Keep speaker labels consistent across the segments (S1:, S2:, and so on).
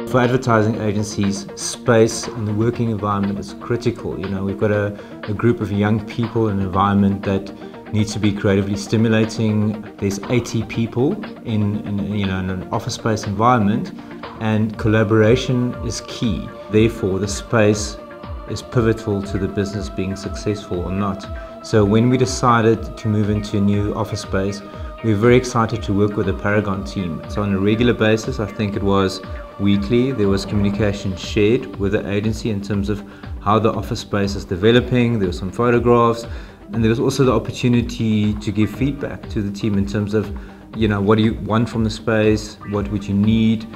S1: For advertising agencies, space and the working environment is critical. We've got a group of young people in an environment that needs to be creatively stimulating. There's 80 people in an office space environment, and collaboration is key. Therefore, the space is pivotal to the business being successful or not. So when we decided to move into a new office space, we were very excited to work with the Paragon team. So on a regular basis, I think it was weekly, there was communication shared with the agency in terms of how the office space is developing. There were some photographs, and there was also the opportunity to give feedback to the team in terms of, what do you want from the space, what would you need,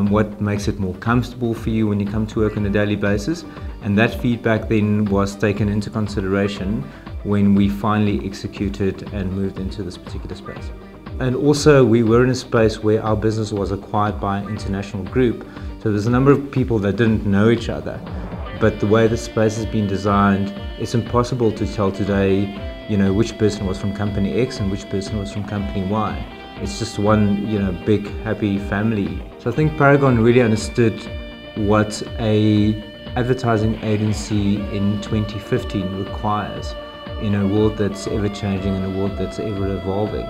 S1: what makes it more comfortable for you when you come to work on a daily basis. And that feedback then was taken into consideration when we finally executed and moved into this particular space. And also, we were in a space where our business was acquired by an international group. So there's a number of people that didn't know each other. But the way the space has been designed, it's impossible to tell today, which person was from company X and which person was from company Y. It's just one, big, happy family. So I think Paragon really understood what a advertising agency in 2015 requires in a world that's ever changing, in a world that's ever evolving.